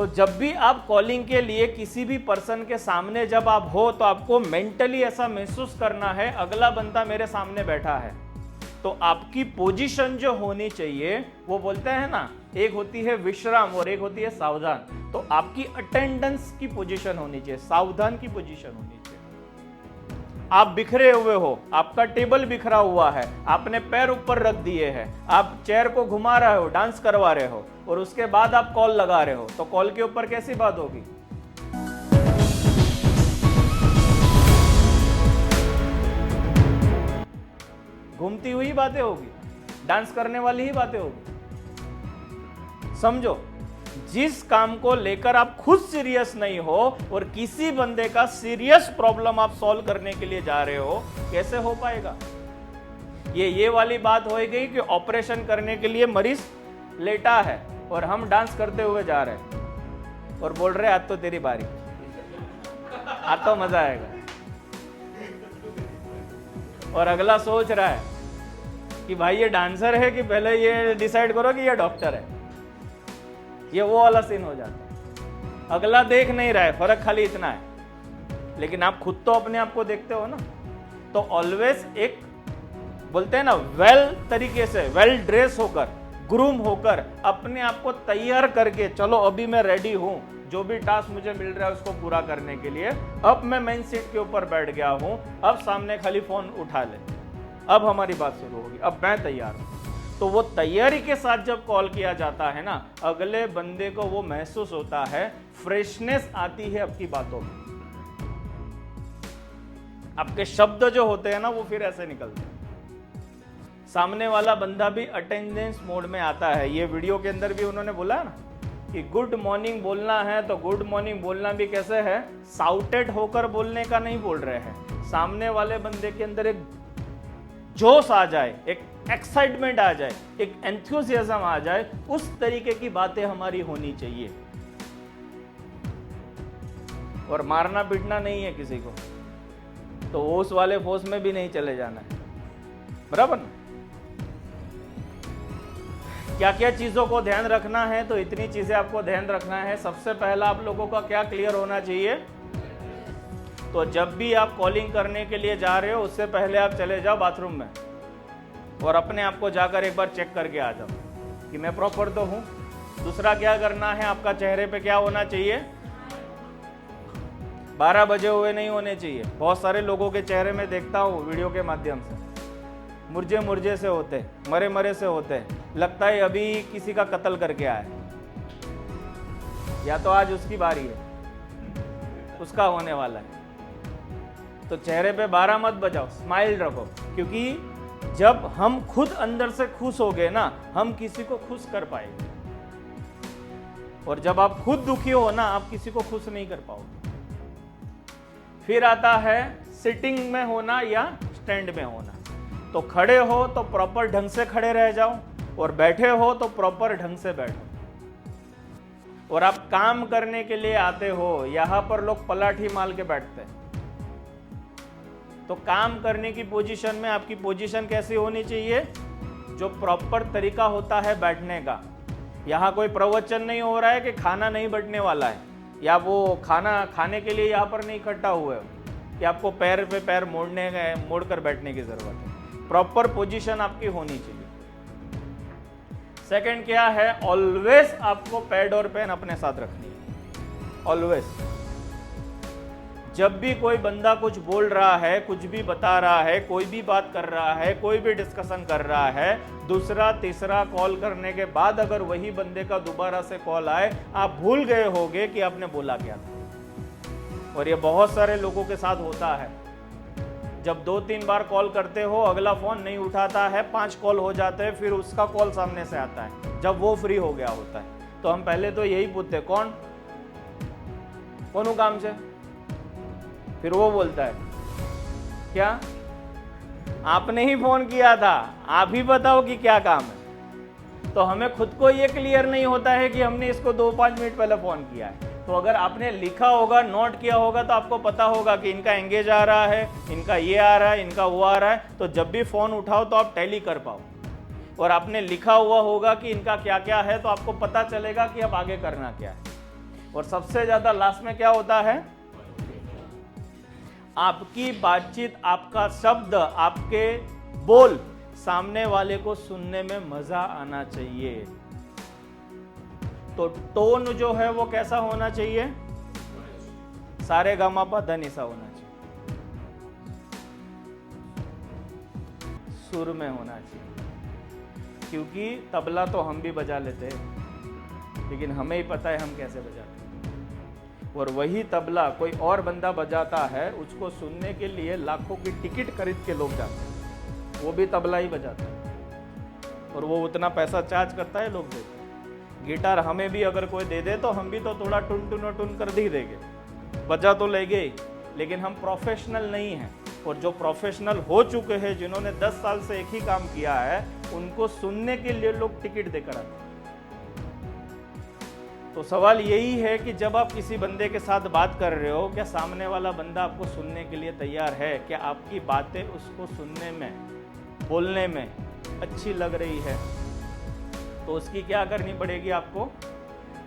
तो जब भी आप कॉलिंग के लिए किसी भी पर्सन के सामने जब आप हो तो आपको मेंटली ऐसा महसूस करना है अगला बंदा मेरे सामने बैठा है। तो आपकी पोजीशन जो होनी चाहिए, वो बोलते हैं ना, एक होती है विश्राम और एक होती है सावधान। तो आपकी अटेंडेंस की पोजीशन होनी चाहिए, सावधान की पोजीशन होनी चाहिए। आप बिखरे हुए हो, आपका टेबल बिखरा हुआ है, आपने पैर ऊपर रख दिए हैं, आप चेयर को घुमा रहे हो, डांस करवा रहे हो और उसके बाद आप कॉल लगा रहे हो, तो कॉल के ऊपर कैसी बात होगी? घूमती हुई बातें होगी, डांस करने वाली ही बातें होगी। समझो, जिस काम को लेकर आप खुद सीरियस नहीं हो और किसी बंदे का सीरियस प्रॉब्लम आप सॉल्व करने के लिए जा रहे हो, कैसे हो पाएगा? ये वाली बात हो गई कि ऑपरेशन करने के लिए मरीज लेटा है और हम डांस करते हुए जा रहे हैं और बोल रहे आज तो तेरी बारी, आज तो मजा आएगा। और अगला सोच रहा है कि भाई ये डांसर है कि पहले ये डिसाइड करो कि ये डॉक्टर है। ये वो वाला सीन हो जाता है। अगला देख नहीं रहा है, फर्क खाली इतना है, लेकिन आप खुद तो अपने आप को देखते हो ना। तो ऑलवेज एक बोलते हैं ना, वेल तरीके से, वेल ड्रेस होकर, ग्रूम होकर, अपने आप को तैयार करके, चलो अभी मैं रेडी हूं, जो भी टास्क मुझे मिल रहा है उसको पूरा करने के लिए। अब मैं मेन सीट के ऊपर बैठ गया हूं, अब सामने खाली फोन उठा ले, अब हमारी बात शुरू होगी, अब मैं तैयार हूं। तो वो तैयारी के साथ जब कॉल किया जाता है ना, अगले बंदे को वो महसूस होता है, फ्रेशनेस आती है आपकी बातों में, आपके शब्द जो होते हैं ना वो फिर ऐसे निकलते हैं। सामने वाला बंदा भी अटेंडेंस मोड में आता है। ये वीडियो के अंदर भी उन्होंने बोला ना कि गुड मॉर्निंग बोलना है, तो गुड मॉर्निंग बोलना भी कैसे है, साउटेड होकर बोलने का नहीं बोल रहे हैं। सामने वाले बंदे के अंदर एक जोश आ जाए, एक एक्साइटमेंट आ जाए, एक एंथुसियाज्म आ जाए, उस तरीके की बातें हमारी होनी चाहिए। और मारना पीटना नहीं है किसी को, तो उस वाले फोर्स में भी नहीं चले जाना है, बराबर ना? क्या क्या चीजों को ध्यान रखना है, तो इतनी चीजें आपको ध्यान रखना है। सबसे पहला आप लोगों का क्या क्लियर होना चाहिए, तो जब भी आप कॉलिंग करने के लिए जा रहे हो उससे पहले आप चले जाओ बाथरूम में और अपने आप को जाकर एक बार चेक करके आ जाओ कि मैं प्रॉपर तो हूं। दूसरा क्या करना है, आपका चेहरे पे क्या होना चाहिए, 12 बजे हुए नहीं होने चाहिए। बहुत सारे लोगों के चेहरे में देखता हूं वीडियो के माध्यम से, मुरझे मुरझे से होते, मरे मरे से होते, लगता है अभी किसी का कत्ल करके आए, या तो आज उसकी बारी है, उसका होने वाला है। तो चेहरे पे 12 मत बजाओ, स्माइल रखो, क्योंकि जब हम खुद अंदर से खुश हो गए ना, हम किसी को खुश कर पाएंगे। और जब आप खुद दुखी हो ना, आप किसी को खुश नहीं कर पाओगे। फिर आता है सिटिंग में होना या स्टैंड में होना। तो खड़े हो तो प्रॉपर ढंग से खड़े रह जाओ, और बैठे हो तो प्रॉपर ढंग से बैठो। और आप काम करने के लिए आते हो, यहां पर लोग पलाठी माल के बैठते हैं। तो काम करने की पोजीशन में आपकी पोजीशन कैसी होनी चाहिए, जो प्रॉपर तरीका होता है बैठने का। यहाँ कोई प्रवचन नहीं हो रहा है कि खाना नहीं बढ़ने वाला है, या वो खाना खाने के लिए यहाँ पर नहीं इकट्ठा हुए हो कि आपको पैर पे पैर मोड़ कर बैठने की जरूरत है। प्रॉपर पोजीशन आपकी होनी चाहिए। सेकंड क्या है, ऑलवेज आपको पैड और पेन अपने साथ रखनी है। ऑलवेज, जब भी कोई बंदा कुछ बोल रहा है, कुछ भी बता रहा है, कोई भी बात कर रहा है, कोई भी डिस्कशन कर रहा है, दूसरा तीसरा कॉल करने के बाद अगर वही बंदे का दोबारा से कॉल आए, आप भूल गए होगे कि आपने बोला क्या था। और ये बहुत सारे लोगों के साथ होता है। जब 2-3 बार कॉल करते हो, अगला फोन नहीं उठाता है, 5 कॉल हो जाते हैं, फिर उसका कॉल सामने से आता है जब वो फ्री हो गया होता है। तो हम पहले तो यही पूछते, कौन काम से? फिर वो बोलता है, क्या आपने ही फोन किया था, आप ही बताओ कि क्या काम है। तो हमें खुद को ये क्लियर नहीं होता है कि हमने इसको 2-5 मिनट पहले फोन किया है। तो अगर आपने लिखा होगा, नोट किया होगा, तो आपको पता होगा कि इनका एंगेज आ रहा है, इनका ये आ रहा है, इनका वो आ रहा है। तो जब भी फोन उठाओ तो आप टैली कर पाओ। और आपने लिखा हुआ होगा कि इनका क्या क्या है, तो आपको पता चलेगा कि अब आगे करना क्या है। और सबसे ज्यादा लास्ट में क्या होता है? आपकी बातचीत, आपका शब्द, आपके बोल सामने वाले को सुनने में मजा आना चाहिए। तो टोन जो है वो कैसा होना चाहिए? सारे गामा पा ध निसा होना चाहिए, सुर में होना चाहिए। क्योंकि तबला तो हम भी बजा लेते हैं, लेकिन हमें ही पता है हम कैसे बजाते हैं। और वही तबला कोई और बंदा बजाता है, उसको सुनने के लिए लाखों की टिकट खरीद के लोग जाते हैं, वो भी तबला ही बजाता है और वो उतना पैसा चार्ज करता है, लोग देते हैं। गिटार हमें भी अगर कोई दे दे तो हम भी तो थोड़ा टुन टुन टुन कर दी देंगे, बजा तो लेंगे ही, लेकिन हम प्रोफेशनल नहीं हैं। और जो प्रोफेशनल हो चुके हैं, जिन्होंने 10 साल से एक ही काम किया है, उनको सुनने के लिए लोग टिकट देकर आते हैं। तो सवाल यही है कि जब आप किसी बंदे के साथ बात कर रहे हो, क्या सामने वाला बंदा आपको सुनने के लिए तैयार है? क्या आपकी बातें उसको सुनने में, बोलने में अच्छी लग रही है? तो उसकी क्या करनी पड़ेगी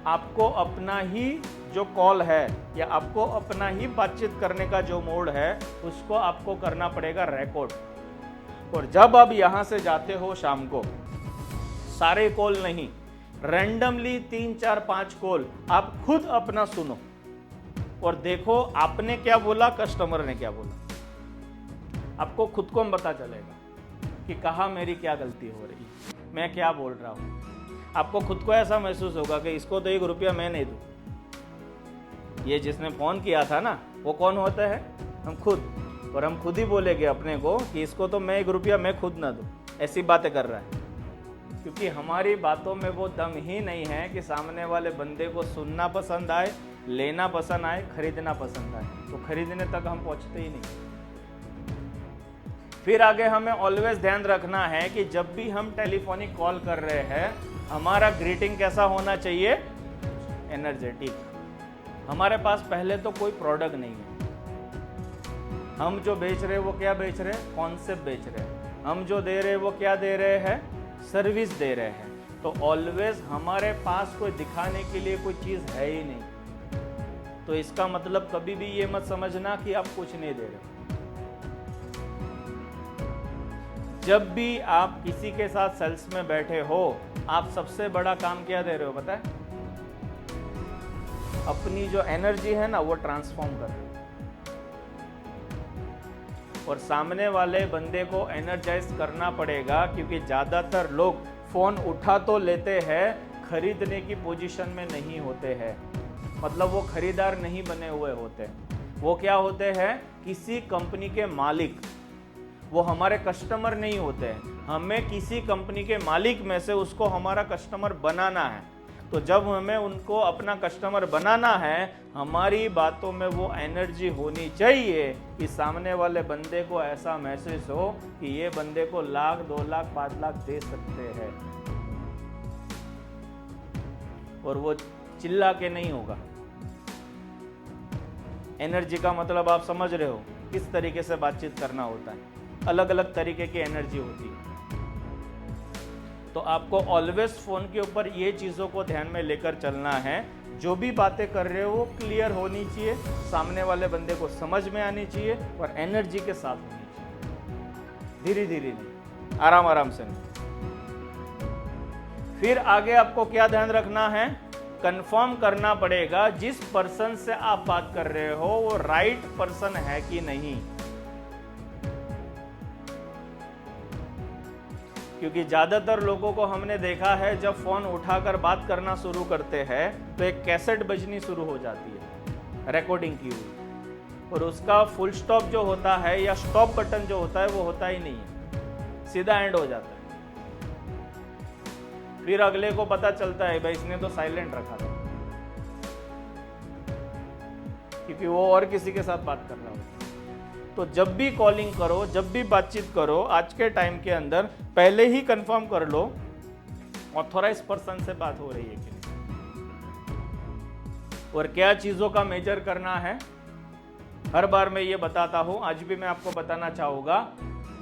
आपको अपना ही जो कॉल है या आपको अपना ही बातचीत करने का जो मोड है, उसको आपको करना पड़ेगा रिकॉर्ड। और जब आप यहाँ से जाते हो शाम को, सारे कॉल नहीं, रैंडमली 3, 4, 5 कॉल आप खुद अपना सुनो और देखो आपने क्या बोला, कस्टमर ने क्या बोला। आपको खुद को पता चलेगा कि कहाँ मेरी क्या गलती हो रही है, मैं क्या बोल रहा हूँ। आपको खुद को ऐसा महसूस होगा कि इसको तो 1 रुपया मैं नहीं दूँ। ये जिसने फ़ोन किया था ना, वो कौन होता है? हम खुद। और हम खुद ही बोलेंगे अपने को कि इसको तो मैं 1 रुपया मैं खुद ना दूँ। ऐसी बातें कर रहा है, क्योंकि हमारी बातों में वो दम ही नहीं है कि सामने वाले बंदे को सुनना पसंद आए, लेना पसंद आए, खरीदना पसंद आए। तो खरीदने तक हम पहुंचते ही नहीं। फिर आगे हमें ऑलवेज ध्यान रखना है कि जब भी हम टेलीफोनिक कॉल कर रहे हैं, हमारा ग्रीटिंग कैसा होना चाहिए? एनर्जेटिक। हमारे पास पहले तो कोई प्रोडक्ट नहीं है। हम जो बेच रहे हैं वो क्या बेच रहे हैं? कॉन्सेप्ट बेच रहे हैं। हम जो दे रहे हैं वो क्या दे रहे हैं? सर्विस दे रहे हैं। तो ऑलवेज हमारे पास कोई दिखाने के लिए कोई चीज़ है ही नहीं। तो इसका मतलब कभी भी ये मत समझना कि आप कुछ नहीं दे रहे। जब भी आप किसी के साथ सेल्स में बैठे हो, आप सबसे बड़ा काम क्या दे रहे हो पता है? अपनी जो एनर्जी है ना, वो ट्रांसफॉर्म कर रहे हो। और सामने वाले बंदे को एनर्जाइज करना पड़ेगा, क्योंकि ज़्यादातर लोग फ़ोन उठा तो लेते हैं, खरीदने की पोजीशन में नहीं होते हैं। मतलब वो खरीदार नहीं बने हुए होते। वो क्या होते हैं? किसी कंपनी के मालिक। वो हमारे कस्टमर नहीं होते हैं। हमें किसी कंपनी के मालिक में से उसको हमारा कस्टमर बनाना है। तो जब हमें उनको अपना कस्टमर बनाना है, हमारी बातों में वो एनर्जी होनी चाहिए कि सामने वाले बंदे को ऐसा महसूस हो कि ये बंदे को 1 लाख, 2 लाख, 5 लाख दे सकते हैं। और वो चिल्ला के नहीं होगा। एनर्जी का मतलब आप समझ रहे हो, किस तरीके से बातचीत करना होता है। अलग अलग तरीके की एनर्जी होती है। तो आपको ऑलवेज फोन के ऊपर ये चीज़ों को ध्यान में लेकर चलना है। जो भी बातें कर रहे हो वो क्लियर होनी चाहिए, सामने वाले बंदे को समझ में आनी चाहिए और एनर्जी के साथ होनी चाहिए। धीरे धीरे नहीं, आराम आराम से नहीं। फिर आगे आपको क्या ध्यान रखना है? कंफर्म करना पड़ेगा जिस पर्सन से आप बात कर रहे हो वो राइट पर्सन है कि नहीं। क्योंकि ज़्यादातर लोगों को हमने देखा है, जब फ़ोन उठाकर बात करना शुरू करते हैं तो एक कैसेट बजनी शुरू हो जाती है रिकॉर्डिंग की हुई, और उसका फुल स्टॉप जो होता है या स्टॉप बटन जो होता है वो होता ही नहीं है, सीधा एंड हो जाता है। फिर अगले को पता चलता है भाई इसने तो साइलेंट रखा था, क्योंकि वो और किसी के साथ बात कर रहा होता है। तो जब भी कॉलिंग करो, जब भी बातचीत करो, आज के टाइम के अंदर पहले ही कंफर्म कर लो ऑथोराइज पर्सन से बात हो रही है कि नहीं। और क्या चीज़ों का मेजर करना है, हर बार मैं ये बताता हूं, आज भी मैं आपको बताना चाहूँगा।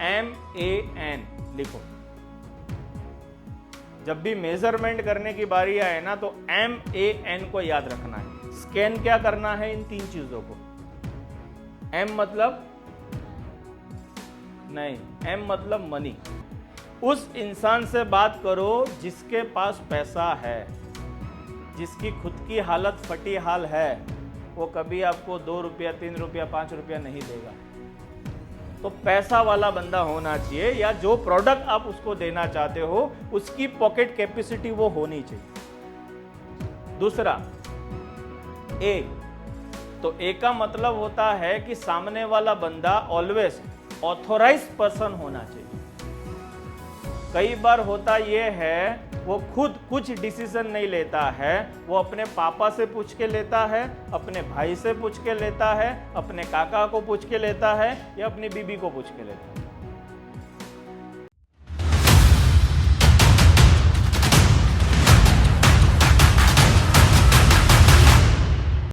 MAN लिखो। जब भी मेजरमेंट करने की बारी आए ना, तो MAN को याद रखना है। स्कैन क्या करना है इन 3 चीजों को। M मतलब नहीं, M मतलब मनी। उस इंसान से बात करो जिसके पास पैसा है, जिसकी खुद की हालत फटी हाल है, वो कभी आपको 2 रुपया 3 रुपया 5 रुपया नहीं देगा। तो पैसा वाला बंदा होना चाहिए, या जो प्रोडक्ट आप उसको देना चाहते हो उसकी पॉकेट कैपेसिटी वो होनी चाहिए। दूसरा ए, तो ए का मतलब होता है कि सामने वाला बंदा ऑलवेज ऑथोराइज्ड पर्सन होना चाहिए। कई बार होता ये है वो खुद कुछ डिसीजन नहीं लेता है, वो अपने पापा से पूछ के लेता है, अपने भाई से पूछ के लेता है, अपने काका को पूछ के लेता है, या अपनी बीबी को पूछ के लेता है।